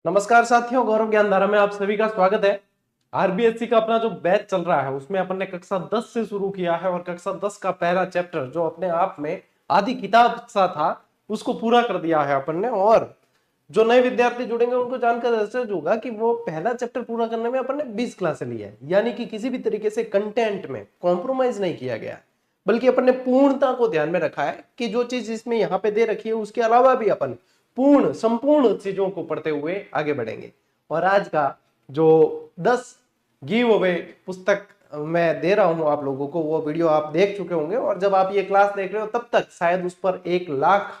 नमस्कार साथियों, गौरव ज्ञानधारा में आप सभी का स्वागत है। आरबीएससी का अपना जो बैच चल रहा है उसमें अपन ने कक्षा 10 से शुरू किया है और कक्षा 10 का पहला चैप्टर जो अपने आप में आधी किताब सा था उसको पूरा कर दिया है अपन ने। और जो नए विद्यार्थी जुड़ेंगे उनको जानकर ऐसा होगा कि वो पहला चैप्टर पूरा करने में अपन ने 20 क्लासें ली है, यानी कि किसी भी तरीके से कंटेंट में कॉम्प्रोमाइज नहीं किया गया, बल्कि अपन ने पूर्णता को ध्यान में रखा है कि जो चीज इसमें यहाँ पे दे रखी है उसके अलावा भी अपन पूर्ण संपूर्ण चीजों को पढ़ते हुए आगे बढ़ेंगे। और आज का जो 10 गिव अवे पुस्तक मैं दे रहा हूं आप लोगों को, वो वीडियो आप देख चुके होंगे और जब आप ये क्लास देख रहे हो तब तक शायद उस पर 1 लाख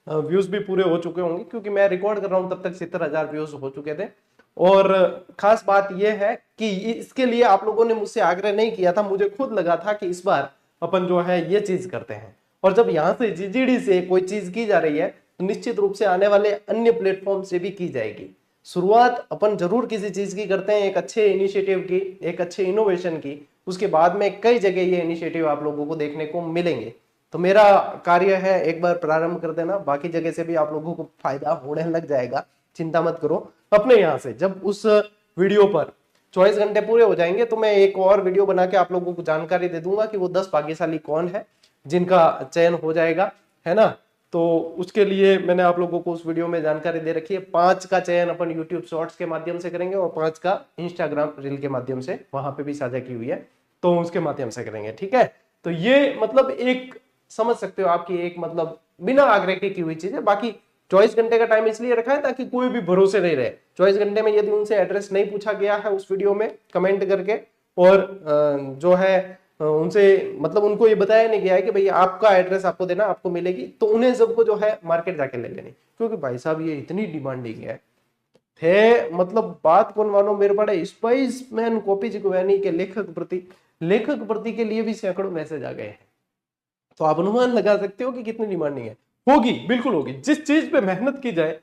व्यूज भी पूरे हो चुके होंगे, क्योंकि मैं रिकॉर्ड कर रहा हूं तब तक 70,000 व्यूज हो चुके थे। और खास बात यह है कि इसके लिए आप लोगों ने मुझसे आग्रह नहीं किया था, मुझे खुद लगा था कि इस बार अपन जो है ये चीज करते हैं। और जब यहां से जीजीडी से कोई चीज की जा रही है तो निश्चित रूप से आने वाले अन्य प्लेटफॉर्म से भी की जाएगी। शुरुआत अपन जरूर किसी चीज की करते हैं, एक अच्छे इनिशिएटिव की, एक अच्छे इनोवेशन की, उसके बाद में कई जगह ये इनिशिएटिव आप लोगों को देखने को मिलेंगे। तो मेरा कार्य है एक बार प्रारंभ कर देना, बाकी जगह से भी आप लोगों को फायदा होने लग जाएगा, चिंता मत करो। अपने यहाँ से जब उस वीडियो पर 24 घंटे पूरे हो जाएंगे तो मैं एक और वीडियो बना के आप लोगों को जानकारी दे दूंगा कि वो 10 भाग्यशाली कौन है जिनका चयन हो जाएगा, है ना। तो उसके लिए मैंने आप लोगों को उस वीडियो में जानकारी दे रखी है। 5 का चयन अपन यूट्यूब शॉर्ट्स के माध्यम से करेंगे और 5 का इंस्टाग्राम रील के माध्यम से, वहां पे भी साझा की हुई है, तो उसके माध्यम से करेंगे, ठीक है। तो ये मतलब एक समझ सकते हो आपकी एक मतलब बिना आग्रह की हुई चीज है। बाकी 24 घंटे का टाइम इसलिए रखा है ताकि कोई भी भरोसे नहीं रहे। 24 घंटे में यदि उनसे एड्रेस नहीं पूछा गया है उस वीडियो में कमेंट करके, और जो है उनसे मतलब उनको ये बताया नहीं गया है कि भाई आपका एड्रेस आपको देना, आपको मिलेगी, तो उन्हें सबको जो है मार्केट जाके ले लेनी, क्योंकि भाई साहब ये इतनी डिमांडिंग है थे। मतलब बात कौन मानो, मेरे बड़े स्पाइसमैन कॉपी जिगवानी के लेखक प्रति के लिए भी सैकड़ों मैसेज आ गए हैं। तो आप अनुमान लगा सकते हो कि कितनी डिमांडिंग है। होगी, बिल्कुल होगी। जिस चीज पे मेहनत की जाए,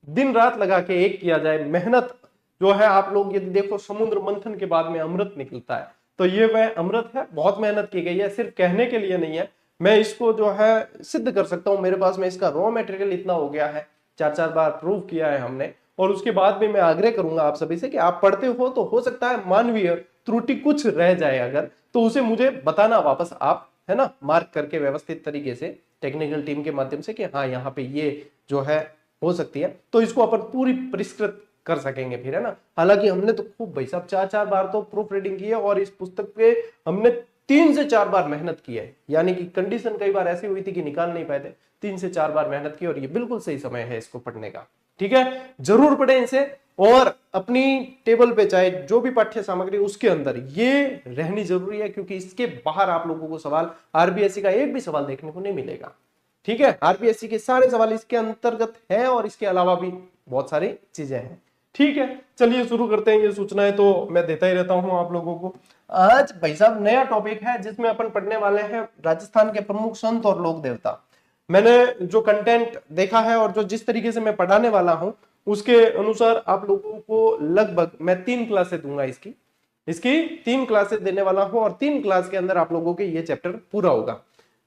दिन रात लगा के एक किया जाए, मेहनत जो है, आप लोग यदि देखो समुद्र मंथन के बाद में अमृत निकलता है, तो ये वह अमृत है। बहुत मेहनत की गई है, सिर्फ कहने के लिए नहीं है, मैं इसको जो है सिद्ध कर सकता हूं। मेरे पास में इसका रॉ मटेरियल इतना हो गया है, 4-4 बार प्रूव किया है हमने। और उसके बाद भी मैं आग्रह करूंगा आप सभी से कि आप पढ़ते हो तो हो सकता है मानवीय त्रुटि कुछ रह जाए अगर, तो उसे मुझे बताना वापस आप, है ना, मार्क करके व्यवस्थित तरीके से टेक्निकल टीम के माध्यम से कि हाँ यहाँ पे ये जो है हो सकती है, तो इसको अपन पूरी परिष्कृत कर सकेंगे फिर, है ना। हालांकि हमने तो खूब भाई साहब 4-4 बार तो प्रूफ रीडिंग की है और इस पुस्तक पे हमने 3 से 4 बार मेहनत की है, यानी कि कंडीशन कई बार ऐसी हुई थी कि निकाल नहीं पाए थे। 3 से 4 बार मेहनत की और ये बिल्कुल सही समय है इसको पढ़ने का, ठीक है। जरूर पढ़ें इसे, और अपनी टेबल पे चाहे जो भी पाठ्य सामग्री उसके अंदर ये रहनी जरूरी है, क्योंकि इसके बाहर आप लोगों को सवाल, आरबीएससी का एक भी सवाल देखने को नहीं मिलेगा, ठीक है। आरबीएससी के सारे सवाल इसके अंतर्गत है और इसके अलावा भी बहुत सारी चीजें हैं, ठीक है। चलिए शुरू करते हैं। ये सूचनाएं तो मैं देता ही रहता हूं आप लोगों को। आज भाई साहब नया टॉपिक है जिसमें अपन पढ़ने वाले हैं राजस्थान के प्रमुख संत और लोक देवता। मैंने जो कंटेंट देखा है और जो जिस तरीके से मैं पढ़ाने वाला हूं उसके अनुसार आप लोगों को लगभग मैं 3 क्लासेस दूंगा, इसकी 3 क्लासेस देने वाला हूं और 3 क्लास के अंदर आप लोगों के ये चैप्टर पूरा होगा।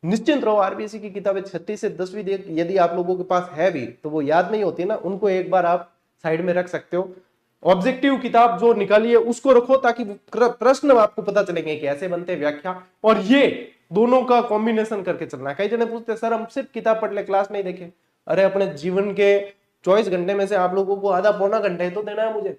निश्चिंत रहो, आरबीएससी की किताबें 6ठी से 10वीं यदि आप लोगों के पास है भी तो वो याद नहीं होती ना, उनको एक बार आप साइड में रख सकते हो। ऑब्जेक्टिव किताब जो निकाली है उसको रखो ताकि प्रश्न आपको पता चलेंगे कि ऐसे बनते व्याख्या, और ये दोनों का कॉम्बिनेशन करके चलना है। कई जने पूछते सर हम सिर्फ किताब पढ़ ले, क्लास नहीं देखे। अरे अपने जीवन के 24 घंटे में से आप लोगों को आधा पौना घंटे तो देना है मुझे।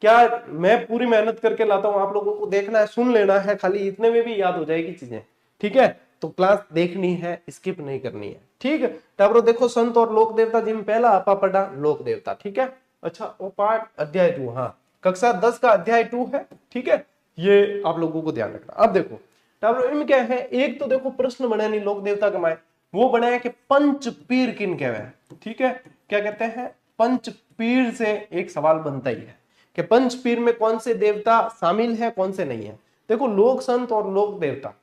क्या मैं पूरी मेहनत करके लाता हूं, आप लोगों को देखना है, सुन लेना है, खाली इतने में भी याद हो जाएगी चीजें, ठीक है। तो क्लास देखनी है, स्किप नहीं करनी है, ठीक है। टाबरो देखो, संत और लोक देवता जिनमें पहला आपा पढ़ा लोक देवता, ठीक है। अच्छा वो पाठ अध्याय 2, हाँ कक्षा 10 का अध्याय 2 है, ठीक है। ये आप लोगों को ध्यान रखना। अब देखो टाबरो इनमें क्या है, एक तो देखो प्रश्न बना नहीं लोक देवता कमाए, वो बनाया कि पंच पीर किन कहवे, ठीक है। क्या कहते हैं, पंच पीर से एक सवाल बनता ही है कि पंच पीर में कौन से देवता शामिल है कौन से नहीं है। देखो लोक संत और लोक देवता,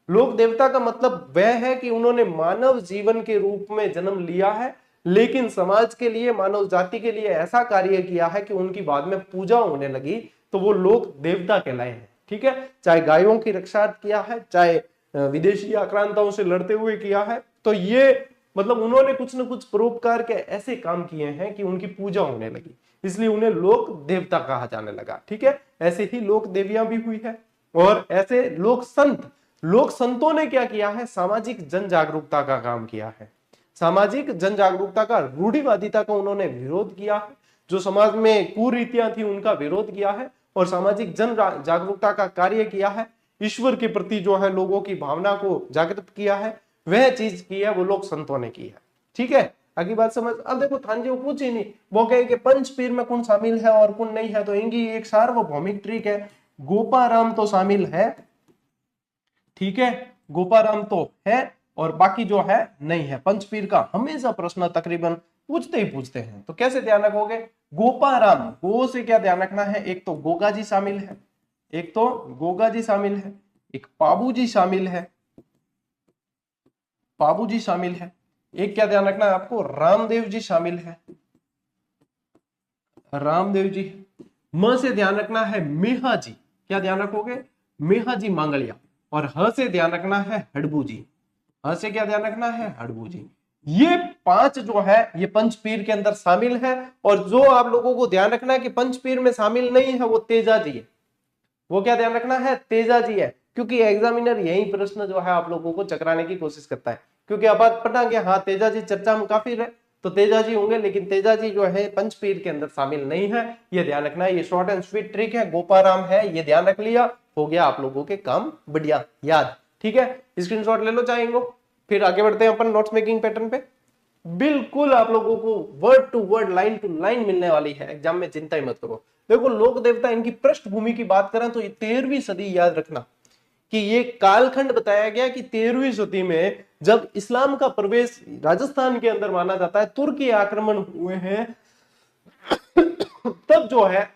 लोक देवता का मतलब वह है कि उन्होंने मानव जीवन के रूप में जन्म लिया है, लेकिन समाज के लिए, मानव जाति के लिए ऐसा कार्य किया है कि उनकी बाद में पूजा होने लगी, तो वो लोक देवता कहलाए हैं, ठीक है। चाहे गायों की रक्षा किया है, चाहे विदेशी आक्रांताओं से लड़ते हुए किया है, तो ये मतलब उन्होंने कुछ न कुछ परोपकार के ऐसे काम किए हैं कि उनकी पूजा होने लगी, इसलिए उन्हें लोक देवता कहा जाने लगा। ठीक है, ऐसे ही लोक देवियां भी हुई है। और ऐसे लोक संतों ने क्या किया है, सामाजिक जन जागरूकता का काम किया है। सामाजिक जन जागरूकता का, रूढ़िवादिता का उन्होंने विरोध किया है, जो समाज में कुरीतियां थी उनका विरोध किया है और सामाजिक जन जागरूकता का कार्य किया है। ईश्वर के प्रति जो है लोगों की भावना को जागृत किया है, वह चीज की है वो लोक संतों ने की है। ठीक है, आगे बात समझ। अब देखो थान जी वो कुछ ही नहीं, वो कहे कि पंच पीर में कौन शामिल है और कौन नहीं है, तो इनकी एक सार्वभौमिक ट्रिक है, गोपाराम तो शामिल है, ठीक है, गोपाराम तो है और बाकी जो है नहीं है। पंचपीर का हमेशा प्रश्न तकरीबन पूछते ही पूछते हैं, तो कैसे ध्यान रखोगे, गोपाराम, गो से क्या ध्यान रखना है, एक तो गोगा जी शामिल है, एक तो गोगा जी शामिल है, एक पाबू जी शामिल है, पाबू जी शामिल है, एक क्या ध्यान रखना है आपको, रामदेव जी शामिल है, रामदेव जी। म से ध्यान रखना है मेहा जी, क्या ध्यान रखोगे, मेहा जी मांगलिया। और ह से ध्यान रखना है हडबू जी, ह से क्या ध्यान रखना है, हडबू जी। ये पांच जो है ये पंचपीर के अंदर शामिल है। और जो आप लोगों को ध्यान रखना है कि पंचपीर में शामिल नहीं है वो तेजा जी है, वो क्या ध्यान रखना है, तेजा जी है। क्योंकि एग्जामिनर यही प्रश्न जो है आप लोगों को चकराने की कोशिश करता है, क्योंकि अब आप पढ़ा कि हाँ तेजा जी चर्चा में काफी रहे तो तेजा जी होंगे, लेकिन तेजा जी जो है पंचपीर के अंदर शामिल नहीं है, ये ध्यान रखना है। ये शॉर्ट एंड स्वीट ट्रिक है, गोपाराम है, ये ध्यान रख लिया, हो गया आप लोगों के काम बढ़िया याद। ठीक है, स्क्रीनशॉट ले लो चाहेंगे। फिर आगे बढ़ते हैं अपन नोट्स मेकिंग पैटर्न पे। बिल्कुल आप लोगों को word to word, line to line मिलने वाली है एग्जाम में, चिंता ही मत करो। देखो लोक देवता, इनकी पृष्ठभूमि की बात करें तो 13वीं सदी, याद रखना कि ये कालखंड बताया गया कि 13वीं सदी में जब इस्लाम का प्रवेश राजस्थान के अंदर माना जाता है, तुर्की आक्रमण हुए हैं, तब जो है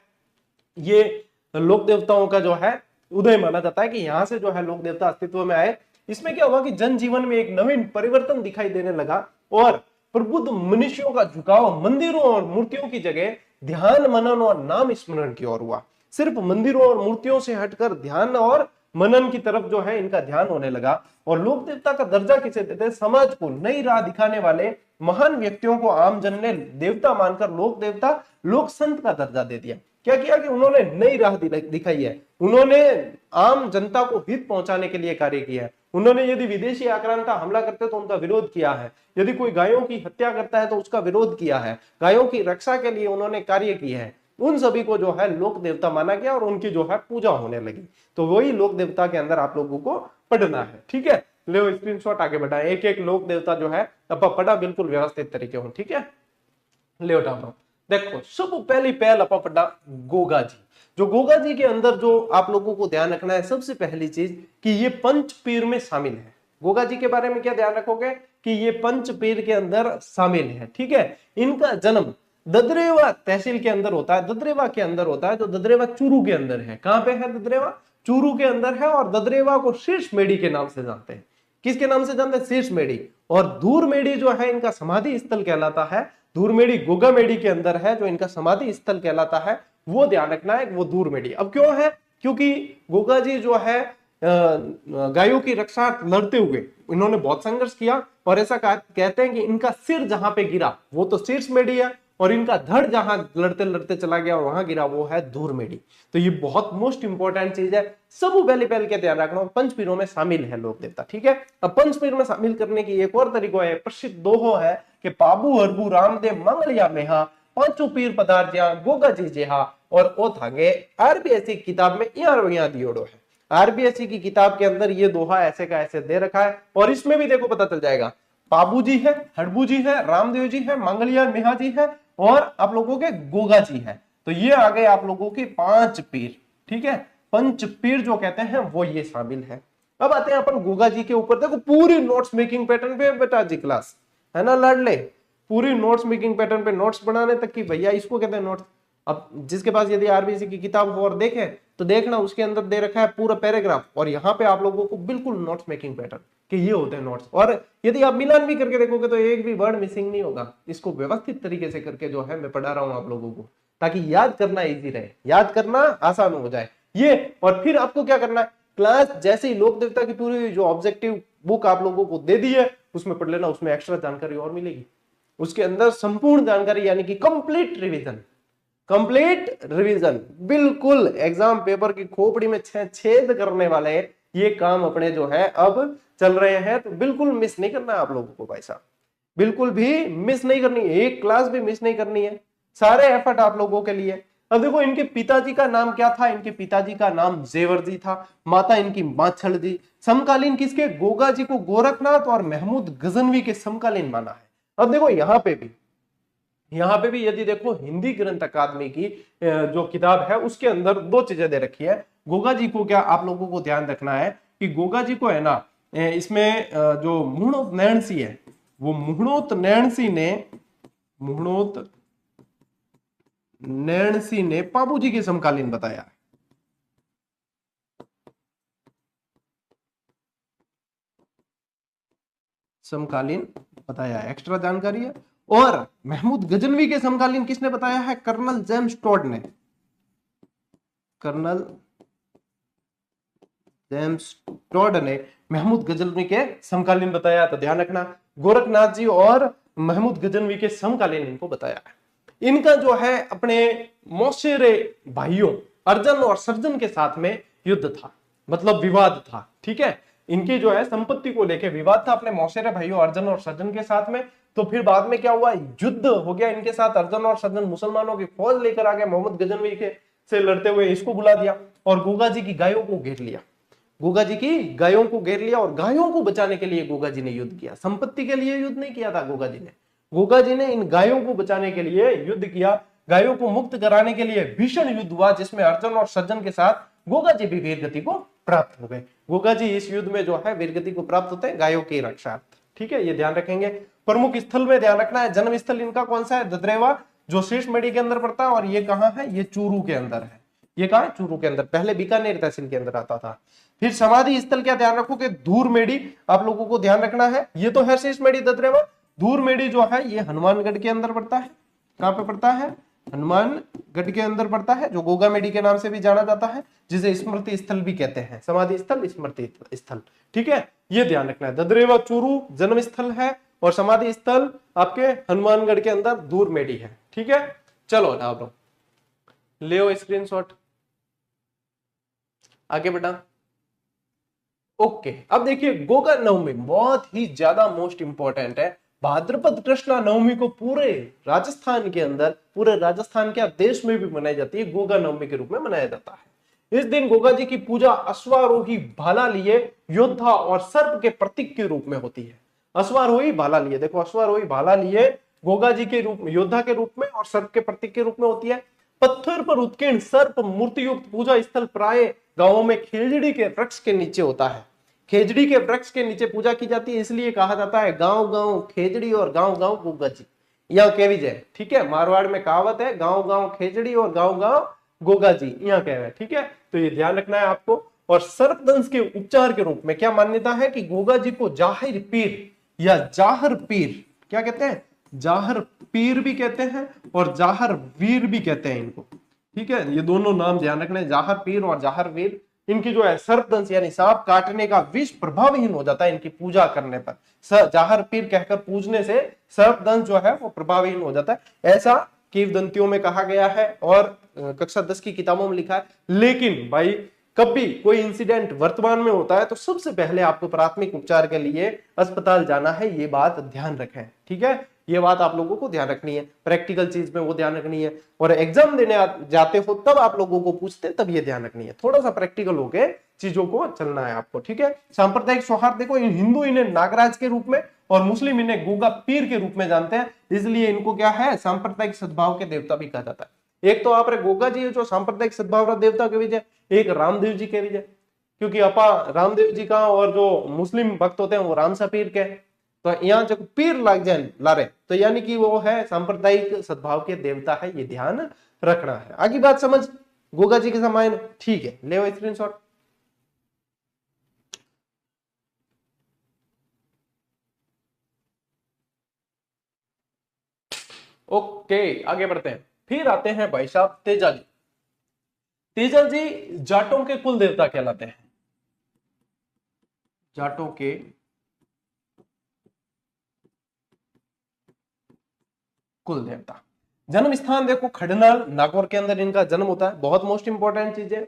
ये लोक देवताओं का जो है उदय माना जाता है कि यहां से जो है लोक देवता अस्तित्व में आए। इसमें क्या हुआ कि जनजीवन में एक नवीन परिवर्तन दिखाई देने लगा और प्रबुद्ध मनुष्यों का झुकाव मंदिरों और मूर्तियों की जगह ध्यान, मनन और नाम स्मरण की ओर हुआ। सिर्फ मंदिरों और मूर्तियों से हटकर ध्यान और मनन की तरफ जो है इनका ध्यान होने लगा। और लोक देवता का दर्जा किसे देते हैं, समाज को नई राह दिखाने वाले महान व्यक्तियों को आम जन ने देवता मानकर लोक देवता, लोक संत का दर्जा दे दिया। क्या किया कि उन्होंने नई राह दिखाई है, उन्होंने आम जनता को हित पहुंचाने के लिए कार्य किया है। उन्होंने यदि विदेशी आक्रांता हमला करते तो उनका विरोध किया है, यदि कोई गायों की हत्या करता है तो उसका विरोध किया है, गायों की रक्षा के लिए उन्होंने कार्य किया है। उन सभी को जो है लोक देवता माना गया और उनकी जो है पूजा होने लगी। तो वही लोक देवता के अंदर आप लोगों को पढ़ना है। ठीक है, ले स्क्रीनशॉट आगे बढ़ाएं, एक एक लोक देवता जो है अब पढ़ा बिल्कुल व्यवस्थित तरीके हो। ठीक है, ले उठाता हूं। देखो सब पहली पहल अपा पढ़ा गोगा जी। जो गोगा जी के अंदर जो आप लोगों को ध्यान रखना है, सबसे पहली चीज कि ये पंचपीर में शामिल है। गोगा जी के बारे में क्या ध्यान रखोगे कि ये पंचपीर के अंदर शामिल है। ठीक है, इनका जन्म ददरेवा तहसील के अंदर होता है, ददरेवा के अंदर होता है, जो ददरेवा चूरू के अंदर है। कहां पे है ददरेवा, चूरू के अंदर है। और ददरेवा को शीर्ष मेढ़ी के नाम से जानते हैं। किसके नाम से जानते हैं, शीर्ष मेढ़ी। और धूर मेढ़ी जो है इनका समाधि स्थल कहलाता है। धूर मेढ़ी गोगा मेढ़ी के अंदर है, जो इनका समाधि स्थल कहलाता है, वो ध्यान रखना है वो धूर मेढ़ी। अब क्यों है, क्योंकि गोगा जी जो है गायों की रक्षा लड़ते हुए इन्होंने बहुत संघर्ष किया और ऐसा कहते हैं कि इनका सिर जहां पे गिरा वो तो शीर्ष मेढ़ी है और इनका धड़ जहां लड़ते लड़ते चला गया और वहां गिरा वो है धूर मेढ़ी। तो ये बहुत मोस्ट इंपॉर्टेंट चीज है, सब पहले के ध्यान रखना। पंचपीरों में शामिल है लोक देवता। ठीक है, अब पंचपीर में शामिल करने की एक और तरीका है, प्रसिद्ध दोहो है कि पाबू हरबू रामदेव मंगलिया मेहा पांचों पीर पदार्थ ज्या गोगा जी जेहा। और ओ थागे आरबीएससी किताब में यहाँ दियोड़ो है। आरबीएससी की किताब के अंदर ये दोहा ऐसे का ऐसे दे रखा है और इसमें भी देखो पता चल जाएगा, पाबू जी है, हड़बू जी है, रामदेव जी है, मंगलिया मेहा जी है और आप लोगों के गोगा जी है। तो ये आ गए आप लोगों के पांच पीर। ठीक है, पंच पीर जो कहते हैं वो ये शामिल है। अब आते हैं अपन गोगा जी के ऊपर। देखो पूरी नोट्स मेकिंग पैटर्न पे बेटा जी क्लास है ना, लड़ ले पूरी नोट्स मेकिंग पैटर्न पे, नोट्स बनाने तक की भैया इसको कहते हैं नोट्स। अब जिसके पास यदि आरबीएससी की किताब हो और देखे तो देखना उसके अंदर दे रखा है पूरा पैराग्राफ और यहाँ पे आप लोगों को बिल्कुल नोट्स मेकिंग पैटर्न कि ये होते हैं नोट्स। और यदि आप मिलान भी करके देखोगे तो एक भी वर्ड मिसिंग नहीं होगा। इसको व्यवस्थित तरीके से करके जो है मैं पढ़ा रहा हूँ आप लोगों को, ताकि याद करना इजी रहे, याद करना आसान हो जाए ये। और फिर आपको क्या करना है, क्लास जैसे ही लोक देवता की पूरी जो ऑब्जेक्टिव बुक आप लोगों को दे दी है उसमें पढ़ लेना, उसमें एक्स्ट्रा जानकारी और मिलेगी। उसके अंदर संपूर्ण जानकारी यानी कि कंप्लीट रिवीजन, कंप्लीट रिवीजन, बिल्कुल एग्जाम पेपर की खोपड़ी में छेद करने वाले ये काम अपने जो है अब चल रहे हैं। तो बिल्कुल मिस नहीं करना है आप लोगों को भाई साहब, बिल्कुल भी मिस नहीं करनी है, एक क्लास भी मिस नहीं करनी है, सारे एफर्ट आप लोगों के लिए। अब देखो इनके पिताजी का नाम क्या था, इनके पिताजी का नाम जेवर जी था, माता इनकी माछड़ जी। समकालीन किसके, गोगा जी को गोरखनाथ और महमूद गजनवी के समकालीन माना है। अब देखो यहाँ पे भी यदि देखो हिंदी ग्रंथ अकादमी की जो किताब है उसके अंदर दो चीजें दे रखी है। गोगा जी को क्या आप लोगों को ध्यान रखना है कि गोगा जी को है ना इसमें जो मुहणोत नैणसी है, वो मुहणोत नैणसी ने पाबू जी के समकालीन बताया। समकालीन बताया, एक्स्ट्रा जानकारी है। और महमूद गजनवी के समकालीन किसने बताया है, कर्नल जेम्स टॉड ने, कर्नल जेम्स टॉड ने महमूद गजनवी के समकालीन बताया। तो ध्यान रखना गोरखनाथ जी और महमूद गजनवी के समकालीन इनको बताया है। इनका जो है अपने मौसेरे भाइयों अर्जन और सर्जन के साथ में युद्ध था, मतलब विवाद था, ठीक है। इनकी जो है संपत्ति को लेकर विवाद था अपने मौसेरे भाइयों अर्जन और सर्जन के साथ में। तो फिर बाद में क्या हुआ, युद्ध हो गया इनके साथ, अर्जन और सर्जन मुसलमानों की फौज लेकर आ गए, मोहम्मद गजनवी के से लड़ते हुए इसको बुला दिया और गोगा जी की गायों को घेर लिया, गोगा जी की गायों को घेर लिया और गायों को बचाने के लिए गोगा जी ने युद्ध किया। संपत्ति के लिए युद्ध नहीं किया था गोगा जी ने, गोगा जी ने इन गायों को बचाने के लिए युद्ध किया, गायों को मुक्त कराने के लिए भीषण युद्ध हुआ जिसमें अर्जन और सज्जन के साथ गोगा जी भी वीरगति को प्राप्त हो गए। गोगा जी इस युद्ध में जो है वीरगति को प्राप्त होते हैं गायों की रक्षा, ठीक है, ये ध्यान रखेंगे। प्रमुख स्थल में ध्यान रखना है, जन्म स्थल इनका कौन सा है, ददरेवा जो शीर्ष मेडी के अंदर पड़ता है, और ये कहां है, ये चूरू के अंदर है। ये कहां है, चूरू के अंदर, पहले बीकानेर तहसील के अंदर आता था। फिर समाधि स्थल क्या ध्यान रखोगे, धूर मेडी आप लोगों को ध्यान रखना है, ये तो है शीर्ष मेडी ददरेवा। धूर मेडी जो है ये हनुमानगढ़ के अंदर पड़ता है, कहां पे पड़ता है, हनुमानगढ़ के अंदर पड़ता है, जो गोगा मेडी के नाम से भी जाना जाता है, जिसे स्मृति स्थल भी कहते हैं, समाधि स्थल स्मृति स्थल, ठीक है, ये ध्यान रखना है। ददरेवा चूरू जन्म स्थल है और समाधि स्थल आपके हनुमानगढ़ के अंदर दूर मेडी है, ठीक है। चलो आप लोग ले स्क्रीनशॉट, आगे बढ़ा। ओके, अब देखिए गोगा नवमी बहुत ही ज्यादा मोस्ट इंपॉर्टेंट है। भाद्रपद कृष्णा नवमी को पूरे राजस्थान के अंदर, पूरे राजस्थान के देश में भी मनाई जाती है, गोगा नवमी के रूप में मनाया जाता है। इस दिन गोगा जी की पूजा अश्वारोही भाला लिए योद्धा और सर्प के प्रतीक के रूप में होती है। अश्वारोही भाला लिए, देखो अश्वारोही भाला लिए गोगा जी के रूप में, योद्धा के रूप में और सर्प के प्रतीक के रूप में होती है। पत्थर पर उत्कीर्ण सर्प मूर्ति युक्त पूजा स्थल प्राय गांवों में खेजड़ी के वृक्ष के नीचे होता है। खेजड़ी के वृक्ष के नीचे पूजा की जाती है, इसलिए कहा जाता है गांव गांव खेजड़ी और गांव गांव गोगा जी, यह कह विजय, ठीक है। मारवाड़ में कहावत है गांव गांव खेजड़ी और गांव गांव गोगा जी, यह कह रहे हैं, ठीक है। तो ये ध्यान रखना है आपको। और सर्पदंश के उपचार के रूप में क्या मान्यता है कि गोगा जी को जाहिर पीर या जाहर पीर, क्या कहते हैं, जाहर पीर भी कहते हैं और जाहर वीर भी कहते हैं इनको, ठीक है। ये दोनों नाम ध्यान रखना है, जाहर पीर और जाहर वीर। इनकी जो है सर्पदंश यानी सांप काटने का विष प्रभावहीन हो जाता है इनकी पूजा करने पर। जाहर पीर कहकर पूजने से सर्पदंश जो है वो प्रभावहीन हो जाता है, ऐसा किंवदंतियों में कहा गया है और कक्षा 10 की किताबों में लिखा है। लेकिन भाई कभी कोई इंसिडेंट वर्तमान में होता है तो सबसे पहले आपको प्राथमिक उपचार के लिए अस्पताल जाना है, ये बात ध्यान रखें, ठीक है। ये बात आप लोगों को ध्यान रखनी है, प्रैक्टिकल चीज में वो ध्यान रखनी है, और एग्जाम देने जाते हो तब आप लोगों को पूछते तब ये ध्यान रखनी है, थोड़ा सा प्रैक्टिकल होके चीजों को चलना है आपको, ठीक है। सांप्रदायिक सौहार्द, देखो हिंदू इन्हें नागराज के रूप में और मुस्लिम इन्हें गोगा पीर के रूप में जानते हैं, इसलिए इनको क्या है, सांप्रदायिक सद्भाव के देवता भी कहा जाता है। एक तो आप गोगा जी जो सांप्रदायिक सद्भाव देवता के विजय, एक रामदेव जी के विजय, क्योंकि अपा रामदेव जी का और जो मुस्लिम भक्त होते हैं वो रामसा पीर के, तो यहाँ जब पीर लग जाए लारे तो यानी कि वो है सांप्रदायिक सद्भाव के देवता है, ये ध्यान रखना है। आगे बात समझ, गोगा जी के समान, ठीक है, ले स्क्रीनशॉट। ओके, आगे बढ़ते हैं। फिर आते हैं भाई साहब तेजा जी। तेजा जी जाटों के कुल देवता कहलाते हैं, जाटों के कुल देवता। जन्म स्थान देखो खडनाल, नागौर के अंदर इनका जन्म होता है। बहुत मोस्ट इंपॉर्टेंट चीज है।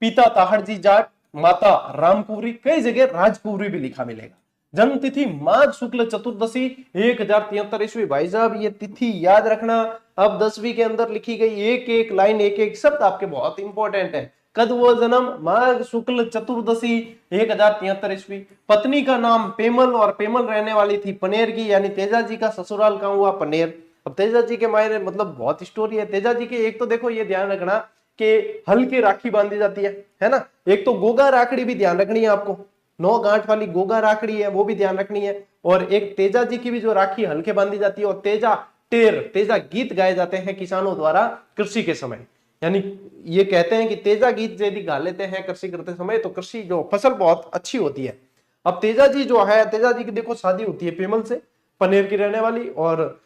पिता ताहड़जी जाट, माता रामकुवरी, कई जगह राजकुवरी भी लिखा मिलेगा। जन्म तिथि माघ शुक्ल चतुर्दशी 1073 ईस्वी। भाई साहब ये तिथि याद रखना। अब 10वीं के अंदर लिखी गई एक एक लाइन, एक एक शब्द आपके बहुत इंपॉर्टेंट है। कद वो जन्म, माघ शुक्ल चतुर्दशी 1073 ईस्वी। पत्नी का नाम पेमल, और पेमल रहने वाली थी पनेर की, यानी तेजा जी का ससुराल कहां हुआ? पनेर। अब तेजा जी के मायने मतलब बहुत स्टोरी है तेजा जी के। एक तो देखो ये ध्यान रखना कि हल्की राखी बांधी जाती है ना। एक तो गोगा राखड़ी भी ध्यान रखनी है आपको, 9 गांठ वाली गोगा राखड़ी है वो भी ध्यान रखनी है। और एक तेजा जी की भी जो राखी हल्के बांधी जाती है। और तेजा टेर, तेजा गीत गाए जाते हैं किसानों द्वारा कृषि के समय। यानी ये कहते हैं कि तेजा गीत यदि गा लेते हैं कृषि करते समय तो कृषि जो फसल बहुत अच्छी होती है। अब तेजा जी जो है, तेजा जी की देखो शादी होती है पेमल से, पनेर की रहने वाली। और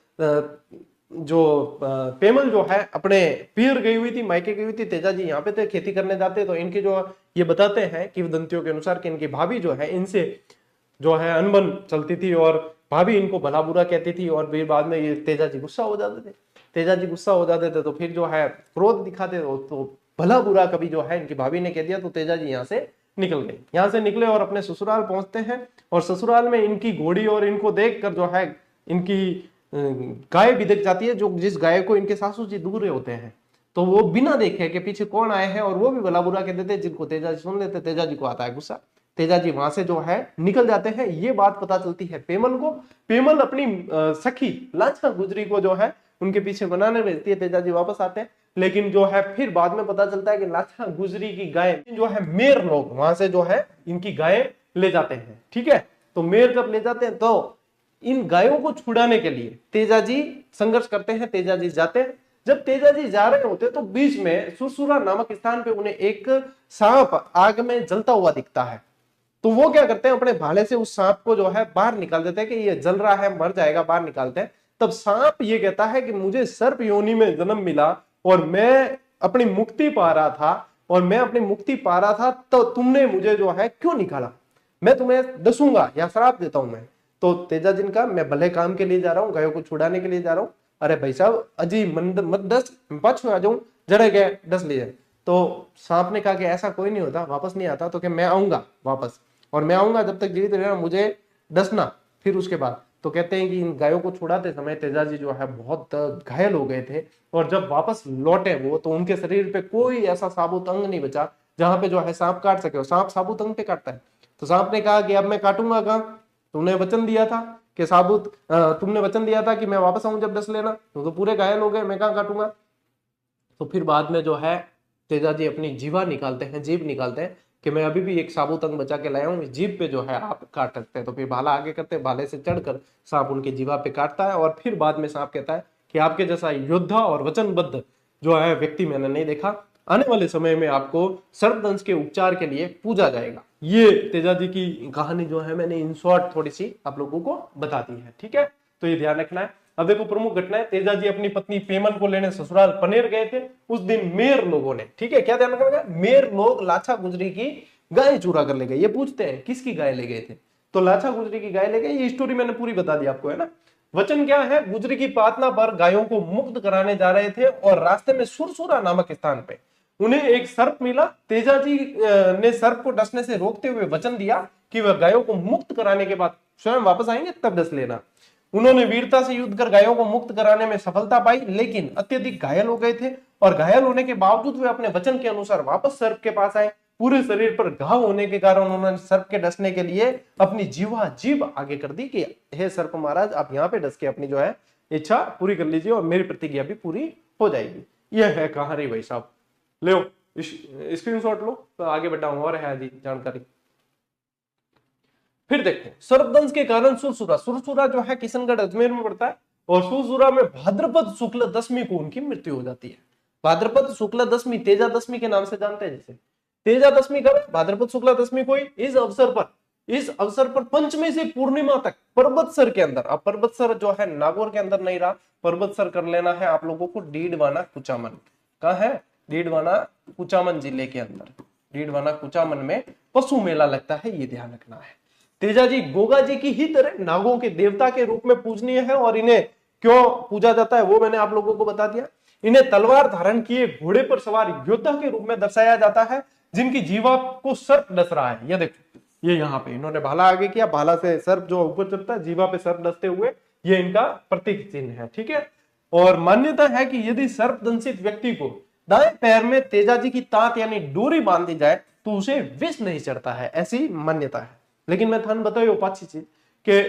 जो पेमल जो है अपने पीर गई हुई थी, मायके गई हुई थी। तेजा जी यहाँ पे थे, खेती करने जाते। तो इनके जो ये बताते हैं किंवदंतियों के अनुसार कि इनकी भाभी जो है इनसे जो है अनबन चलती थी, और भाभी इनको भला बुरा कहती थी। और फिर बाद में ये तेजा जी गुस्सा हो जाते थे। तेजा जी गुस्सा हो जाते थे तो फिर जो है क्रोध दिखाते तो भला बुरा कभी जो है इनकी भाभी ने कह दिया, तो तेजा जी यहाँ से निकल गए। यहाँ से निकले और अपने ससुराल पहुंचते हैं। और ससुराल में इनकी घोड़ी और इनको देखकर जो है इनकी गाय भी दिख जाती है, जो जिस गाय को इनके सासू जी दूर होते हैं। तो वो बिना देखे कि पीछे कौन आए हैं, और वो भी भला बुरा कहते थे, जिनको तेजा जी सुन लेते। तेजा जी को आता है गुस्सा, तेजा जी वहां से जो है निकल जाते हैं। ये बात पता चलती है पेमल को। पेमल अपनी सखी लाछा गुजरी को जो है उनके पीछे बनाने भेजती है। तेजा जी वापस आते हैं, लेकिन जो है फिर बाद में पता चलता है कि लाछा गुजरी की गाय जो है मेर लोग वहां से जो है इनकी गाय ले जाते हैं। ठीक है, तो मेर जब ले जाते हैं तो इन गायों को छुड़ाने के लिए तेजा जी संघर्ष करते हैं। तेजा जी जाते हैं। जब तेजा जी जा रहे होते तो बीच में सुरसुरा नामक स्थान पे उन्हें एक सांप आग में जलता हुआ दिखता है। तो वो क्या करते हैं, अपने भाले से उस सांप को जो है बाहर निकाल देते हैं कि ये जल रहा है, मर जाएगा, बाहर निकालते हैं। तब सांप ये कहता है कि मुझे सर्प योनि में जन्म मिला और मैं अपनी मुक्ति पा रहा था, तो तुमने मुझे जो है क्यों निकाला? मैं तुम्हें डसूंगा या श्राप देता हूं मैं। तो तेजा जिन का, मैं भले काम के लिए जा रहा हूँ, गायों को छुड़ाने के लिए जा रहा हूँ। अरे भाई साहब अजी मत डस, पाछू आ जाऊं, जड़े गए डस लिए। तो सांप ने कहा कि ऐसा कोई नहीं होता, वापस नहीं आता। तो कि मैं आऊंगा वापस, और मैं आऊंगा जब तक जीवित रहना, मुझे डसना। फिर उसके बाद तो कहते हैं कि इन गायों को छुड़ाते समय तेजा जी जो है बहुत घायल हो गए थे। और जब वापस लौटे वो, तो उनके शरीर पे कोई ऐसा साबुत अंग नहीं बचा जहां पे जो है सांप काट सके। और सांप साबुत अंग पे काटता है। तो सांप ने कहा कि अब मैं काटूंगा कहाँ? तुमने वचन दिया था कि तुमने वचन दिया था कि मैं वापस आऊं जब डस लेना। तो पूरे घायल हो गए, मैं कहाँ काटूंगा? तो फिर बाद में जो है तेजा जी अपनी जीवा निकालते हैं, जीभ निकालते हैं कि मैं अभी भी एक साबुत अंग बचा के लाया हूँ, इस जीभ पे जो है आप काट सकते हैं। तो फिर भाला आगे करते हैं, भाले से चढ़कर सांप उनके जीवा पे काटता है। और फिर बाद में सांप कहता है कि आपके जैसा योद्धा और वचनबद्ध जो है व्यक्ति मैंने नहीं देखा। आने वाले समय में आपको सर्पदंश के उपचार के लिए पूजा जाएगा। ये तेजा जी की कहानी जो है मैंने इन शॉर्ट थोड़ी सी आप लोगों को बता दी है। ठीक है, तो ये ध्यान रखना है। अब देखो प्रमुख घटनाएं, तेजा जी अपनी पत्नी पेमल को लेने ससुराल पनेर गए थे। उस दिन मेर लोगों ने, ठीक है क्या ध्यान रखना, मेर लोग लाछा गुजरी की गाय चुरा कर ले गए। ये पूछते हैं किसकी गाय ले गए थे? तो लाछा गुजरी की गाय ले गए। ये स्टोरी मैंने पूरी बता दी आपको, है ना। वचन क्या है, गुजरी की प्रार्थना पर गायों को मुक्त कराने जा रहे थे और रास्ते में सुरसुरा नामक स्थान पे उन्हें एक सर्प मिला। तेजा जी ने सर्प को डसने से रोकते हुए वचन दिया कि वह गायों को मुक्त कराने के बाद स्वयं वापस आएंगे, तब डस लेना। उन्होंने वीरता से युद्ध कर गायों को मुक्त कराने में सफलता पाई, लेकिन अत्यधिक घायल हो गए थे। और घायल होने के बावजूद वे अपने वचन के अनुसार वापस सर्प के पास आए। पूरे शरीर पर घाव होने के कारण उन्होंने सर्प के डसने के लिए अपनी जीभ आगे कर दी कि हे सर्प महाराज, आप यहाँ पे डस के अपनी जो है इच्छा पूरी कर लीजिए और मेरी प्रतिज्ञा भी पूरी हो जाएगी। यह है कहानी भाई साहब। लो स्क्रीनशॉट लो, तो आगे बढ़ाऊंगा और है जी जानकारी। फिर देखो सर्पदंश के कारण सुरसुरा जो है किशनगढ़ अजमेर में पड़ता है। और सुरसुरा में भाद्रपद शुक्ल दशमी को उनकी मृत्यु हो जाती है। भाद्रपद शुक्ल दशमी तेजा दशमी के नाम से जानते हैं। जैसे तेजा दशमी कब, भाद्रपद शुक्ल दशमी को। इस अवसर पर पंचमी से पूर्णिमा तक पर्वतसर के अंदर, अब पर्वतसर जो है नागौर के अंदर नहीं रहा, पर्वतसर कर लेना है आप लोगों को डीडवाना कुचामन। कहा है? डीडवाना कुचामन जिले के अंदर, डीडवाना कुचामन में पशु मेला लगता है, ये ध्यान रखना है। तेजा जी गोगा जी की ही तरह नागों के देवता के रूप में पूजनीय है और इन्हें क्यों पूजा जाता है वो मैंने आप लोगों को बता दिया। इन्हें तलवार धारण किए घोड़े पर सवार योद्धा के रूप में दर्शाया जाता है, जिनकी जीवा को सर्प डस रहा है। ये देखो, ये यहाँ पे इन्होंने भाला आगे किया, भाला से सर्प जो ऊपर चढ़ता है, जीवा पे सर्प डसते हुए, ये इनका प्रतीक चिन्ह है। ठीक है। और मान्यता है कि यदि सर्प दंशित व्यक्ति को दाएं पैर में तेजाजी की तात यानी डोरी बांध दी जाए तो उसे विष नहीं चढ़ता है, ऐसी मान्यता है। लेकिन मैं थान बताओ पांच चीज के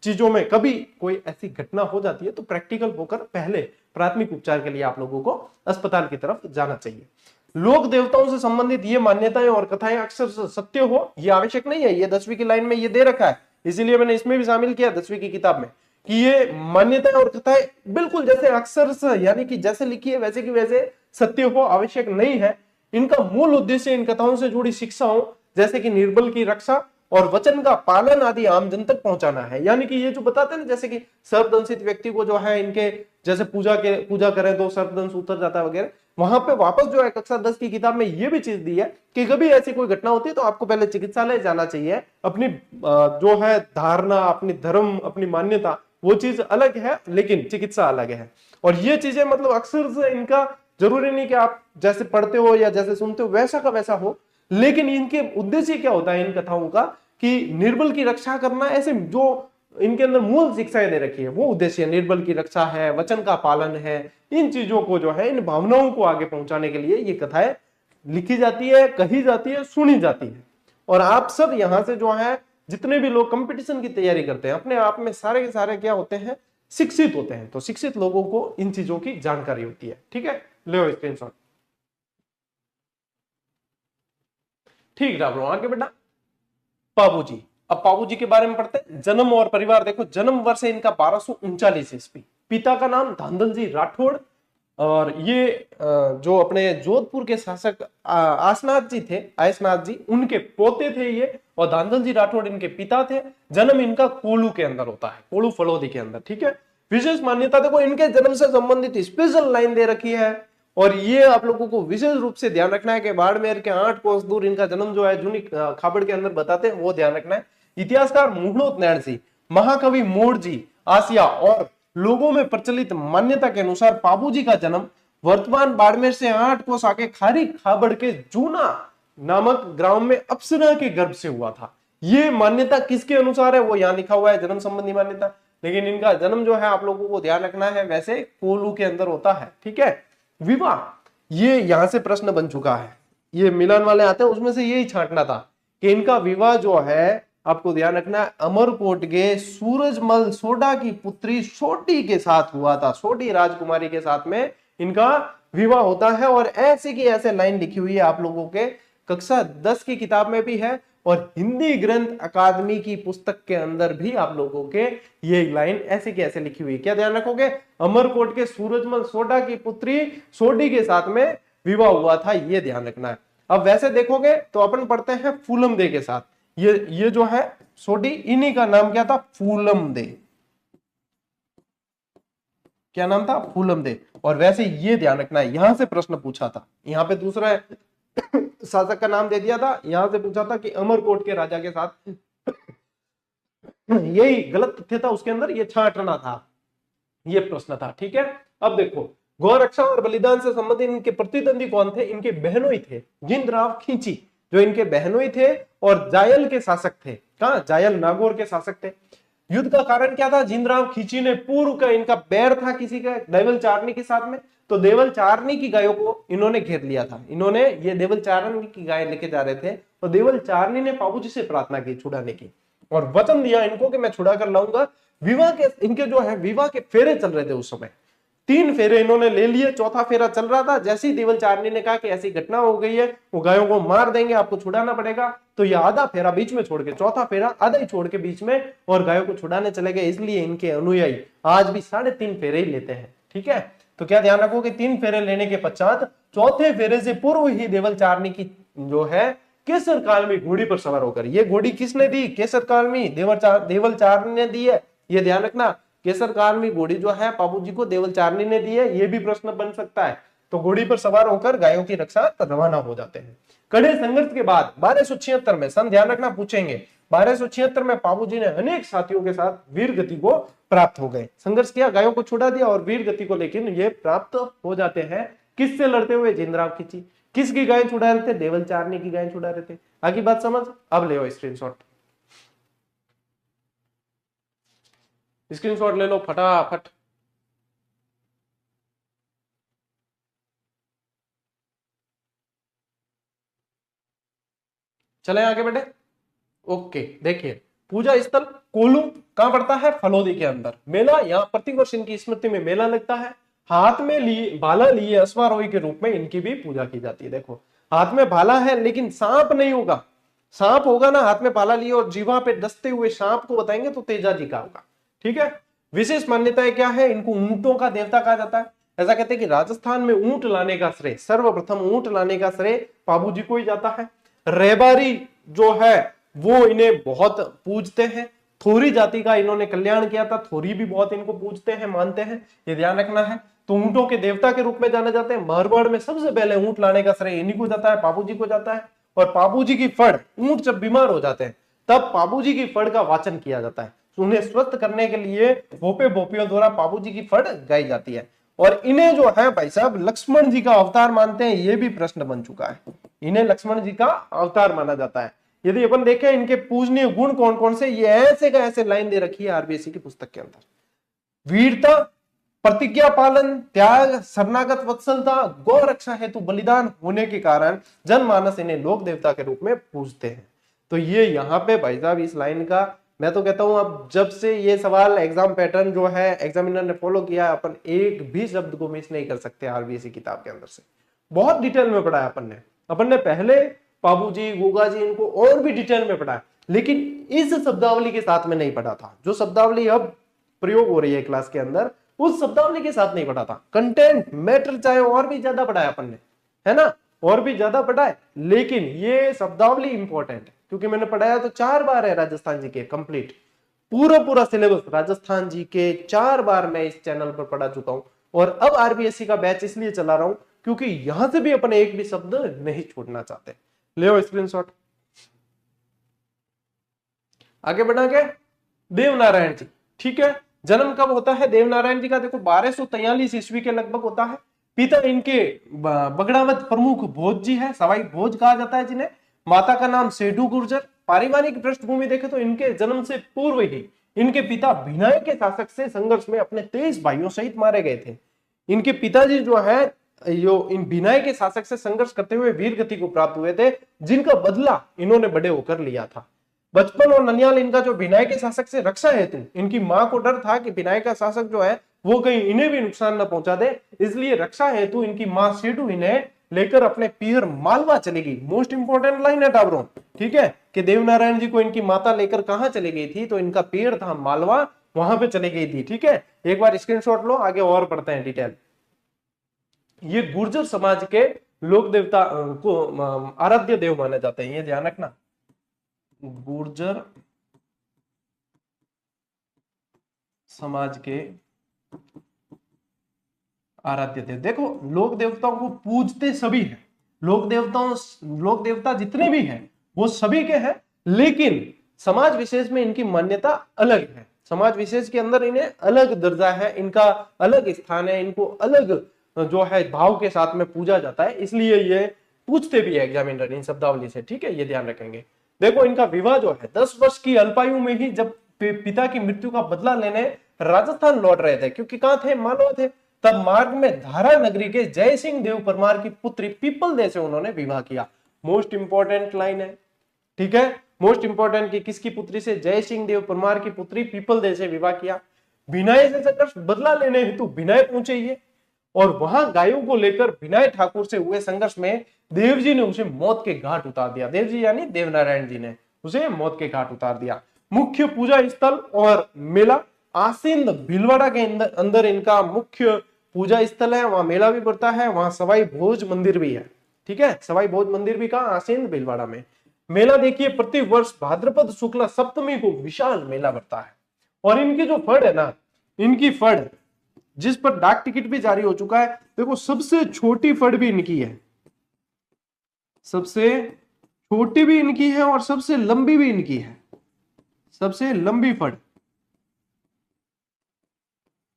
चीजों में कभी कोई ऐसी घटना हो जाती है तो प्रैक्टिकल होकर पहले प्राथमिक उपचार के लिए आप लोगों को अस्पताल की तरफ जाना चाहिए। लोक देवताओं से संबंधित ये मान्यताएं और कथाएं अक्सर सत्य हो ये आवश्यक नहीं है। ये 10वीं की लाइन में ये दे रखा है, इसीलिए मैंने इसमें भी शामिल किया 10वीं की किताब में कि ये मान्यताएं और कथाएं बिल्कुल जैसे अक्सर यानी कि जैसे लिखी है वैसे की वैसे सत्य हो आवश्यक नहीं है। इनका मूल उद्देश्य इन कथाओं से जुड़ी शिक्षाओं जैसे कि निर्बल की रक्षा और वचन का पालन आदि आम जन तक पहुंचाना है। यानी कि ये जो बताते हैं ना, जैसे कि सर्पदंशित व्यक्ति को जो है इनके जैसे पूजा करें तो सर्पदंश उतर जाता है वगैरह, वहां पे वापस जो है कक्षा 10 की किताब में ये भी चीज दी है कि कभी ऐसी कोई घटना होती है तो आपको पहले चिकित्सालय जाना चाहिए। अपनी जो है धारणा, अपनी धर्म, अपनी मान्यता वो चीज अलग है लेकिन चिकित्सा अलग है। और ये चीजें मतलब अक्सर से इनका जरूरी नहीं कि आप जैसे पढ़ते हो या जैसे सुनते हो वैसा का वैसा हो, लेकिन इनके उद्देश्य क्या होता है इन कथाओं का कि निर्बल की रक्षा करना, ऐसे जो इनके अंदर मूल शिक्षाएं दे रखी है वो उद्देश्य निर्बल की रक्षा है, वचन का पालन है। इन चीजों को जो है, इन भावनाओं को आगे पहुंचाने के लिए ये कथाएं लिखी जाती है, कही जाती है, सुनी जाती है। और आप सब यहां से जो है जितने भी लोग कंपटीशन की तैयारी करते हैं अपने आप में सारे के सारे क्या होते हैं, शिक्षित होते हैं। तो शिक्षित लोगों को इन चीजों की जानकारी होती है। ठीक है, लो स्क्रीनशॉट। ठीक है, आगे बेटा पाबूजी। अब पाबूजी के बारे में पढ़ते हैं। जन्म और परिवार देखो, जन्म वर्ष है इनका 1239 ईस्वी। पिता का नाम धांधल जी राठौड़, और ये जो अपने जोधपुर के शासक आसनाथ जी थे, आयसनाथ जी, उनके पोते थे ये, और धांधल जी राठौड़ इनके पिता थे। जन्म इनका कोलू के अंदर होता है, कोलू फलोदी के अंदर। ठीक है। विशेष मान्यता देखो, इनके जन्म से संबंधित स्पेशल लाइन दे रखी है, और ये आप लोगों को विशेष रूप से ध्यान रखना है कि बाड़मेर के 8 कोस दूर इनका जन्म जो है जूनी खाबड़ के अंदर बताते हैं, वो ध्यान रखना है। इतिहासकार मुहणोत नैण जी, महाकवि मोड़ जी, आसिया और लोगों में प्रचलित मान्यता के अनुसार पाबूजी का जन्म वर्तमान बाड़मेर से 8 कोस आके खारी खाबड़ के जूना नामक ग्राम में अप्सरा के गर्भ से हुआ था। ये मान्यता किसके अनुसार है वो यहाँ लिखा हुआ है, जन्म संबंधी मान्यता, लेकिन इनका जन्म जो है आप लोगों को ध्यान रखना है वैसे कोलू के अंदर होता है। ठीक है। विवाह, ये यहां से प्रश्न बन चुका है, ये मिलान वाले आते हैं उसमें से यही छांटना था कि इनका विवाह जो है आपको ध्यान रखना है अमरकोट के सूरजमल सोडा की पुत्री सोडी के साथ हुआ था। सोडी राजकुमारी के साथ में इनका विवाह होता है। और ऐसे की ऐसे लाइन लिखी हुई है आप लोगों के कक्षा 10 की किताब में भी है, और हिंदी ग्रंथ अकादमी की पुस्तक के अंदर भी आप लोगों के ये लाइन ऐसे की ऐसे लिखी हुई है। क्या ध्यान रखोगे, अमरकोट के सूरजमल सोडा की पुत्री सोडी के साथ में विवाह हुआ था, ये ध्यान रखना है। अब वैसे देखोगे तो अपन पढ़ते हैं फूलम दे के साथ, ये जो है सोडी, इन्हीं का नाम क्या था, फूलम दे। क्या नाम था, फूलम दे। और वैसे ये ध्यान रखना है, यहां से प्रश्न पूछा था, यहाँ पे दूसरा शासक का नाम दे दिया था, यहां से पूछा था कि अमरकोट के राजा के साथ, यही गलत तथ्य था उसके अंदर, ये छांटना था, ये प्रश्न था। ठीक है। अब देखो, गौरक्षा और बलिदान से संबंधित इनके प्रतिद्वंदी कौन थे, इनके बहनोई थे, जिंदराव खींची जो इनके बहनोई थे, और जायल के शासक थे। कहा, जायल नागौर के शासक थे। युद्ध का कारण क्या था, जिंदराव खींची ने पूर्व का इनका बैर था किसी का, देवल चारनी के साथ में, तो देवल चारनी की गायों को इन्होंने घेर लिया था। इन्होंने, ये देवल चारनी की गाय लेके जा रहे थे, तो देवल चारनी ने पाबूजी से प्रार्थना की छुड़ाने की, और वचन दिया इनको कि मैं छुड़ा कर लाऊंगा। विवाह के इनके जो है विवाह के फेरे चल रहे थे उस समय, 3 फेरे इन्होंने ले लिए, चौथा फेरा चल रहा था। जैसे ही देवल चारनी ने कहा कि ऐसी घटना हो गई है, वो गायों को मार देंगे, आपको छुड़ाना पड़ेगा, तो ये आधा फेरा बीच में छोड़ के, चौथा फेरा आधा ही छोड़ के बीच में, और गायों को छुड़ाने चले गए। इसलिए इनके अनुयायी आज भी 3.5 फेरे ही लेते हैं। ठीक है। तो क्या ध्यान रखो कि 3 फेरे लेने के पश्चात चौथे फेरे से पूर्व ही देवल चारनी की जो है केसर कालमी घोड़ी पर सवार होकर, ये घोड़ी किसने दी, केसर कालमी देवल चारनी ने दी है, ये ध्यान रखना। केसर कालमी घोड़ी जो है पाबूजी को देवल चारनी ने दी है, ये भी प्रश्न बन सकता है। तो घोड़ी पर सवार होकर गायों की रक्षा रवाना हो जाते हैं। कड़े संघर्ष के बाद 1276 में सन ध्यान रखना पूछेंगे, 1276 में पाबूजी ने अनेक साथियों के साथ वीर गति को प्राप्त हो गए, संघर्ष किया, गायों को छुड़ा दिया और वीर गति को लेकिन ये प्राप्त हो जाते हैं। किससे लड़ते हुए? जिंदराव खिची। किसकी गाय छुड़ा रहे थे? देवल चारनी की गाय छुड़ा रहे थे। आगे बात समझ? अब ले स्क्रीनशॉट, स्क्रीनशॉट ले लो फटाफट। चले आगे बेटे। ओके, देखिए पूजा स्थल कोल्लू कहां पड़ता है? फलोदी के अंदर। मेला, यहाँ प्रतिवर्ष इनकी स्मृति में मेला लगता है। हाथ में लिए भाला लिए अश्वारोही के रूप में इनकी भी पूजा की जाती है। देखो हाथ में भाला है लेकिन सांप नहीं होगा। सांप होगा ना हाथ में भाला लिए और जीवा पे डसते हुए सांप को बताएंगे तो तेजा जी का होगा। ठीक है। विशेष मान्यताएं क्या है? इनको ऊंटों का देवता कहा जाता है। ऐसा कहते हैं कि राजस्थान में ऊंट लाने का श्रेय, सर्वप्रथम ऊंट लाने का श्रेय पाबूजी को ही जाता है। रेबारी जो है वो इन्हें बहुत पूजते हैं। थोरी जाति का इन्होंने कल्याण किया था, थोरी भी बहुत इनको पूजते हैं, मानते हैं, ये ध्यान रखना है। तो ऊंटों के देवता के रूप में जाने जाते हैं। मारवाड़ में सबसे पहले ऊंट लाने का श्रेय इन्हीं को जाता है, पाबूजी को जाता है। और पाबूजी की फड़, ऊंट जब बीमार हो जाते हैं तब पाबूजी की फड़ का वाचन किया जाता है। उन्हें स्वस्थ करने के लिए भोपे भोपियों द्वारा पाबूजी की फड़ गाई जाती है। और इन्हें जो है भाई साहब लक्ष्मण जी का अवतार मानते हैं, ये भी प्रश्न बन चुका है। इन्हें लक्ष्मण जी का अवतार माना जाता है। यदि अपन देखें इनके पूजनीय गुण कौन कौन से, ये ऐसे का ऐसे लाइन दे रखी है आरबीएससी की पुस्तक के अंदर। वीरता, प्रतिज्ञा पालन, त्याग, शरणागत वत्सलता, गौ रक्षा हेतु बलिदान होने के कारण जनमानस इन्हें लोक देवता के रूप में पूजते हैं। तो ये यहाँ पे भाई साहब इस लाइन का, मैं तो कहता हूं अब जब से ये सवाल एग्जाम पैटर्न जो है एग्जामिनर ने फॉलो किया, अपन एक भी शब्द को मिस नहीं कर सकते आरबीएससी किताब के अंदर से। बहुत डिटेल में पढ़ा है अपन ने पहले पाबूजी, गोगा जी, इनको और भी डिटेल में पढ़ा है, लेकिन इस शब्दावली के साथ में नहीं पढ़ा था। जो शब्दावली अब प्रयोग हो रही है क्लास के अंदर, उस शब्दावली के साथ नहीं पढ़ा था। कंटेंट मैटर चाहे और भी ज्यादा पढ़ा है अपन ने, है ना, और भी ज्यादा पढ़ा है, लेकिन ये शब्दावली इंपॉर्टेंट है क्योंकि मैंने पढ़ाया तो 4 बार है राजस्थान जी के कंप्लीट। पूरा सिलेबस राजस्थान जी के 4 बार मैं इस चैनल पर पढ़ा चुका हूं। और अब आरबीएससी का बैच इसलिए चला रहा हूं क्योंकि यहां से भी अपन एक भी शब्द नहीं छोड़ना चाहते। ले स्क्रीनशॉट। आगे बढ़ा के देवनारायण जी। ठीक है, जन्म कब होता है देवनारायण जी का? देखो 1243 ईस्वी के लगभग होता है। पिता इनके बगड़ावत प्रमुख भोज जी है, सवाई भोज कहा जाता है जिन्हें। माता का नाम सेठू गुर्जर। पारिवारिक पृष्ठभूमि देखे तो इनके जन्म से पूर्व ही इनके पिता भिनाई के शासक से संघर्ष में अपने 23 भाइयों सहित मारे गए थे। इनके पिताजी जो है यो इन भिनाई के शासक से संघर्ष करते हुए वीर गति को प्राप्त हुए थे, जिनका बदला इन्होंने बड़े होकर लिया था। बचपन और ननियाल इनका जो भिनाई के शासक से रक्षा हेतु इनकी मां को डर था कि भिनाई का शासक जो है वो कहीं इन्हें भी नुकसान न पहुंचा दे, इसलिए रक्षा हेतु इनकी मां सेठू इन्हें लेकर अपने पीर मालवा चली गई। मोस्ट इंपोर्टेंट लाइन है टाबरों, ठीक है, कि देवनारायण जी को इनकी माता लेकर कहां चली गई थी? तो इनका पीर था मालवा, वहां पे चली गई थी। ठीक है, एक बार स्क्रीनशॉट लो, आगे और पढ़ते हैं डिटेल। ये गुर्जर समाज के लोक देवता को आराध्य देव माने जाते हैं, ये ध्यान रखना। गुर्जर समाज के आराध्य देव। देखो लोक देवताओं को पूजते सभी हैं, लोक देवता जितने भी हैं वो सभी के हैं, लेकिन समाज विशेष में इनकी मान्यता अलग है। समाज विशेष के अंदर इन्हें अलग दर्जा है, इनका अलग स्थान है, इनको अलग जो है भाव के साथ में पूजा जाता है, इसलिए ये पूछते भी है एग्जामिनर इन शब्दावली से। ठीक है, ये ध्यान रखेंगे। देखो इनका विवाह जो है 10 वर्ष की अल्पायु में ही, जब पिता की मृत्यु का बदला लेने राजस्थान लौट रहे थे, क्योंकि कहां थे? मालवा थे, तब मार्ग में धारा नगरी के जय सिंह देव परमार की पुत्री पीपल दे से उन्होंने विवाह किया। मोस्ट इंपोर्टेंट लाइन है, ठीक है, मोस्ट इंपोर्टेंट कि किसकी पुत्री से? जय सिंह देव परमार की पुत्री पीपल दे से विवाह किया। भिनाई से संघर्ष बदला लेने हेतु भिनाई पहुंचे ये, और वहां गायों को लेकर भिनाई ठाकुर से हुए संघर्ष में देवजी ने उसे मौत के घाट उतार दिया। देवजी यानी देवनारायण जी ने उसे मौत के घाट उतार दिया। मुख्य पूजा स्थल और मेला आसीन भीलवाड़ा के अंदर इनका मुख्य पूजा स्थल है, वहां मेला भी पड़ता है, वहां सवाई भोज मंदिर भी है। ठीक है, सवाई भोज मंदिर भी कहा? आसीन भीलवाड़ा में। मेला देखिए प्रति वर्ष भाद्रपद शुक्ला सप्तमी को विशाल मेला बढ़ता है। और इनकी जो फड़ है ना, इनकी फड़ जिस पर डाक टिकट भी जारी हो चुका है, देखो सबसे छोटी फड़ भी इनकी है, सबसे छोटी भी इनकी है और सबसे लंबी भी इनकी है। सबसे लंबी फड़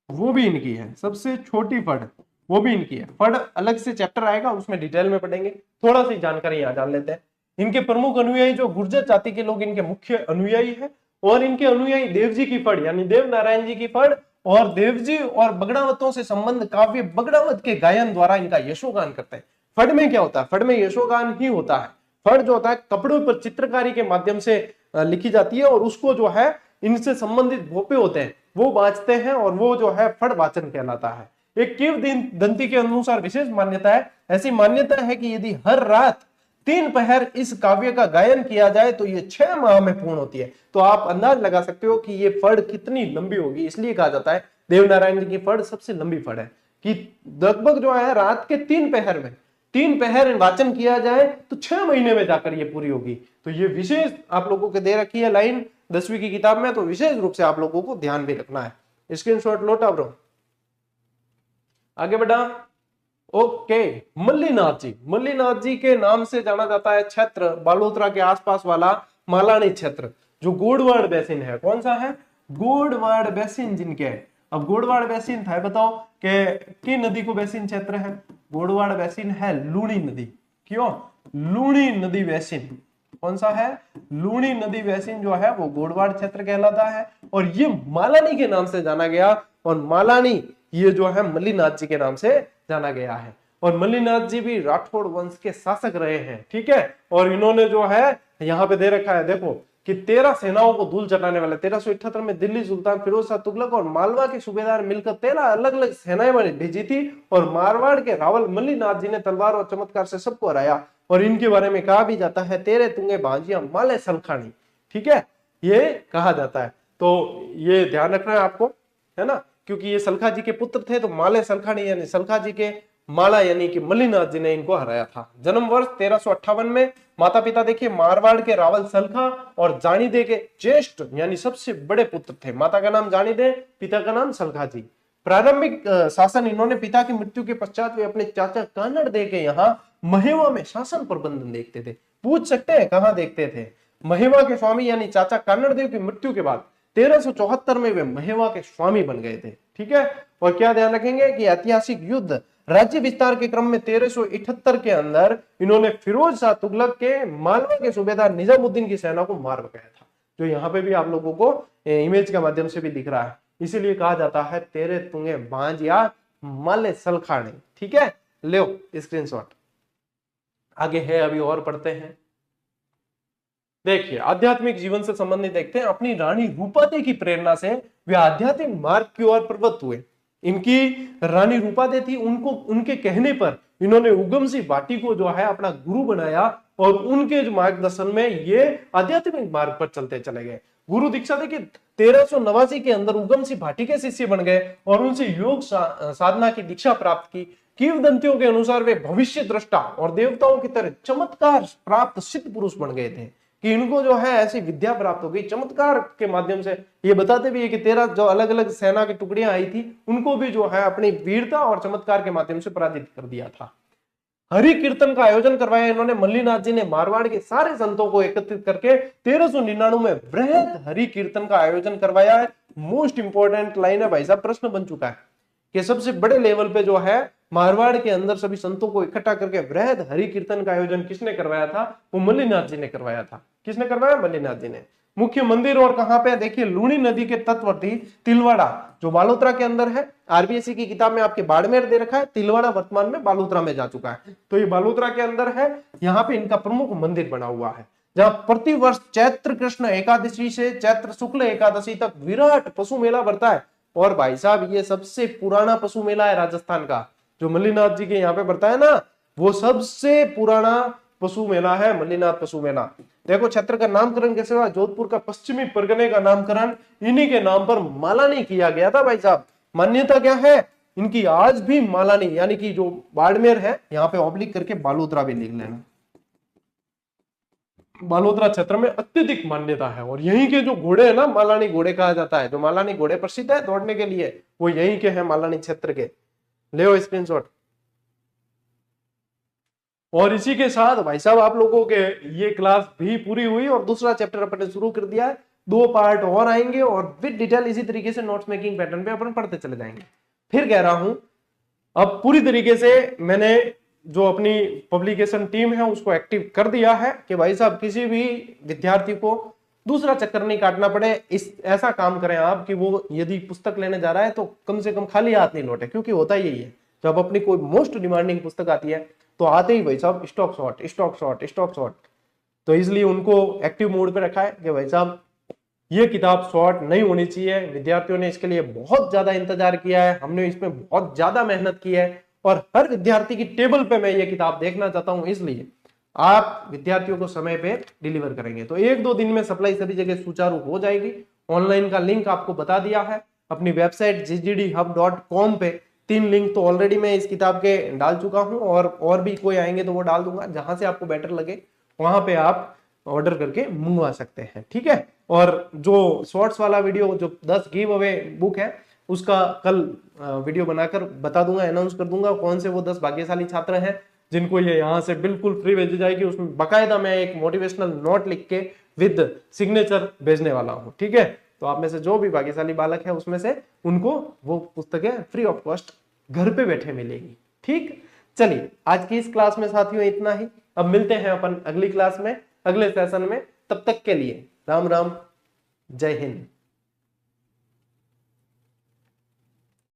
वो भी इनकी है, सबसे छोटी फड़ वो भी इनकी है। फड़ अलग से चैप्टर आएगा, उसमें डिटेल में पढ़ेंगे, थोड़ा सी जानकारी यहाँ जान लेते हैं। इनके प्रमुख अनुयायी जो गुर्जर जाति के लोग इनके मुख्य अनुयायी है, और इनके अनुयायी देव जी की फड़ यानी देव नारायण जी की फड़ और देव जी और बगड़ावतों से संबंध काव्य बगड़ावत के गायन द्वारा इनका यशोगान करते हैं। फड़ में क्या होता है? फड़ में यशोगान ही होता है। फड़ जो होता है कपड़ों पर चित्रकारी के माध्यम से लिखी जाती है, और उसको जो है इनसे संबंधित भोपे होते हैं वो बाँचते हैं, और वो जो है फड़ वाचन कहलाता है। एक किंवदंती के अनुसार विशेष मान्यता है, ऐसी मान्यता है कि यदि हर रात 3 पहर इस काव्य का गायन किया जाए तो ये 6 माह में पूर्ण होती है। तो आप अंदाज लगा सकते हो कि ये फड़ कितनी लंबी होगी। इसलिए कहा जाता है देवनारायण जी की फड़ सबसे लंबी फड़ है, कि लगभग जो है रात के 3 पहर में 3 पहर वाचन किया जाए तो 6 महीने में जाकर ये पूरी होगी। तो ये विशेष आप लोगों को दे रखी है लाइन 10वीं की किताब में, तो विशेष रूप से आप लोगों को ध्यान भी रखना है। स्क्रीनशॉट लो टाब्रो, आगे बढ़ा। ओके, मल्लीनाथ जी के नाम से जाना जाता है क्षेत्र बालोतरा के आसपास वाला मालानी क्षेत्र, जो गोडवाड़ बेसिन है। कौन सा है? गोडवाड़ बेसिन जिनके। अब गोडवाड़ बेसिन था, बताओ कि नदी को बेसिन क्षेत्र है? गोडवाड़ बेसिन है लूणी नदी। क्यों? लूणी नदी बेसिन। कौन सा है? लूणी नदी बेसिन जो है वो गोडवाड़ क्षेत्र कहलाता है, और ये मालानी के नाम से जाना गया, और मालानी ये जो है मल्लीनाथ जी के नाम से जाना गया है। और मल्लीनाथ जी भी राठौड़ वंश के शासक रहे हैं, ठीक है। और इन्होंने जो है यहाँ पे दे रखा है, देखो कि 13 सेनाओं को धूल चटाने वाले 1378 में दिल्ली सुल्तान फिरोज शाह तुगलक और मालवा के सूबेदार मिलकर 13 अलग अलग सेनाएं भेजी थी, और मारवाड़ के रावल मल्लीनाथ जी ने तलवार और चमत्कार से सबको हराया। और इनके बारे में कहा भी जाता है तेरे तुंगे भांजिया माले सलखानी, ठीक है, ये कहा जाता है। तो ये ध्यान रखना है आपको, है ना, क्योंकि ये सलखा जी के पुत्र थे, तो माले सलखानी यानी सलखा जी के माला यानी कि मल्लीनाथ जी ने इनको हराया था। जन्म वर्ष 1358 में। माता पिता देखिए मारवाड़ के रावल सलखा और जानीदे के ज्येष्ठ यानी सबसे बड़े पुत्र थे। माता का नाम जानीदे, पिता का नाम सलखा जी। प्रारंभिक शासन इन्होंने पिता की मृत्यु के पश्चात वे अपने चाचा कानड़ दे के यहाँ महेवा में शासन प्रबंधन देखते थे। पूछ सकते हैं कहाँ देखते थे? महेवा के स्वामी यानी चाचा कानड़ देव की मृत्यु के बाद 1374 में वे महेवा के स्वामी बन गए थे, ठीक है। और क्या ध्यान रखेंगे कि ऐतिहासिक युद्ध राज्य विस्तार के क्रम में 1378 के अंदर इन्होंने फिरोज शाह तुगलक के मालवा के सूबेदार निजामुद्दीन की सेना को मार भगाया था, जो यहाँ पे भी आप लोगों को इमेज के माध्यम से भी दिख रहा है। इसीलिए कहा जाता है तेरे तुंगे बांझ या माले सलखाने, ठीक है। लो स्क्रीनशॉट, आगे है अभी और पढ़ते हैं। देखिए आध्यात्मिक जीवन से संबंधित देखते हैं। अपनी रानी रूपादे की प्रेरणा से वे आध्यात्मिक मार्ग की ओर प्रवृत्त हुए। इनकी रानी रूपादे थी, उनको उनके कहने पर इन्होंने उगम सिंह भाटी को जो है अपना गुरु बनाया, और उनके मार्गदर्शन में ये आध्यात्मिक मार्ग पर चलते चले गए। गुरु दीक्षा देखिए 1389 के अंदर उगम सिंह भाटी के शिष्य बन गए और उनसे योग साधना की दीक्षा प्राप्त की। किंवदंतियों के अनुसार वे भविष्य दृष्टा और देवताओं की तरह चमत्कार प्राप्त सिद्ध पुरुष बन गए थे, कि इनको जो है ऐसी विद्या प्राप्त हो गई चमत्कार के माध्यम से। ये बताते भी है कि 13 जो अलग अलग सेना की टुकड़ियां आई थी उनको भी जो है अपनी वीरता और चमत्कार के माध्यम से पराजित कर दिया था। हरि कीर्तन का आयोजन करवाया इन्होंने। मल्लीनाथ जी ने मारवाड़ के सारे संतों को एकत्रित करके 1399 में वृहद हरि कीर्तन का आयोजन करवाया है। मोस्ट इंपोर्टेंट लाइन है भाई साहब, प्रश्न बन चुका है कि सबसे बड़े लेवल पे जो है मारवाड़ के अंदर सभी संतों को इकट्ठा करके वृहद हरि कीर्तन का आयोजन किसने करवाया था? वो मल्लीनाथ जी ने करवाया था। किसने करवाया? मल्लीनाथ जी ने। मुख्य मंदिर और कहां पे? देखिए लूणी नदी के तटवर्ती तिलवाड़ा जो बालोतरा के अंदर है। आरबीएससी की किताब में आपके बाड़मेर दे रखा है, तिलवाड़ा वर्तमान में बालोतरा में जा चुका है, तो ये बालोतरा के अंदर है। यहाँ पे इनका प्रमुख मंदिर बना हुआ है, जहां प्रतिवर्ष चैत्र कृष्ण एकादशी से चैत्र शुक्ल एकादशी तक विराट पशु मेला बढ़ता है। और भाई साहब ये सबसे पुराना पशु मेला है राजस्थान का, जो मल्लीनाथ जी के यहाँ पे बढ़ता है ना, वो सबसे पुराना पशु मेला है मल्लीनाथ पशु मेला। देखो क्षेत्र का नामकरण कैसे हुआ? जोधपुर का पश्चिमी परगने का नामकरण इन्हीं के नाम पर मालानी किया गया था भाई साहब। मान्यता क्या है इनकी? आज भी मालानी यानी कि जो बाड़मेर है, यहाँ पे ऑब्लिक करके बालोतरा भी लिख लेना, बालोतरा क्षेत्र में अत्यधिक मान्यता है। और यहीं के जो घोड़े है ना, मालानी घोड़े कहा जाता है, जो मालानी घोड़े प्रसिद्ध है दौड़ने के लिए, वो यहीं के हैं मालानी क्षेत्र के। ले स्क्रीनशॉट। और इसी के साथ भाई साहब आप लोगों के ये क्लास भी पूरी हुई और दूसरा चैप्टर अपन ने शुरू कर दिया है। 2 पार्ट और आएंगे और विद डिटेल इसी तरीके से नोट्स मेकिंग पैटर्न पे अपन पढ़ते चले जाएंगे। फिर कह रहा हूं अब पूरी तरीके से मैंने जो अपनी पब्लिकेशन टीम है उसको एक्टिव कर दिया है कि भाई साहब किसी भी विद्यार्थी को दूसरा चक्कर नहीं काटना पड़े। इस ऐसा काम करें आप कि वो यदि पुस्तक लेने जा रहा है तो कम से कम खाली हाथ नहीं लौटे, क्योंकि होता यही है जब अपनी कोई मोस्ट डिमांडिंग पुस्तक आती है तो आते ही भाई साहब stock short stock short stock short. तो इसलिए उनको एक्टिव मोड पे रखा है कि भाई साहब ये किताब शॉर्ट नहीं होनी चाहिए। विद्यार्थियों ने इसके लिए बहुत ज्यादा इंतजार किया है, हमने इसमें बहुत ज्यादा मेहनत की है और हर विद्यार्थी की टेबल पे मैं ये किताब देखना चाहता हूं, इसलिए आप विद्यार्थियों को समय पे डिलीवर करेंगे तो 1-2 दिन में सप्लाई सभी जगह सुचारू हो जाएगी। ऑनलाइन का लिंक आपको बता दिया है, अपनी वेबसाइट ggdhub.com पे 3 लिंक तो ऑलरेडी मैं इस किताब के डाल चुका हूं और भी कोई आएंगे तो वो डाल दूंगा, जहां से आपको बेटर लगे वहां पे आप ऑर्डर करके मंगवा सकते हैं, ठीक है। और जो शॉर्ट्स वाला वीडियो जो 10 गिव अवे बुक है उसका कल वीडियो बनाकर बता दूंगा, अनाउंस कर दूंगा कौन से वो 10 भाग्यशाली छात्र हैं जिनको ये यहाँ से बिल्कुल फ्री भेजी जाएगी। उसमें बकायदा मैं एक मोटिवेशनल नोट लिख के विद सिग्नेचर भेजने वाला हूँ, ठीक है। तो आप में से जो भी भाग्यशाली बालक है उसमें से उनको वो पुस्तकें फ्री ऑफ कॉस्ट घर पे बैठे मिलेगी, ठीक। चलिए आज की इस क्लास में साथियों इतना ही, अब मिलते हैं अपन अगली क्लास में अगले सेशन में, तब तक के लिए राम राम, जय हिंद।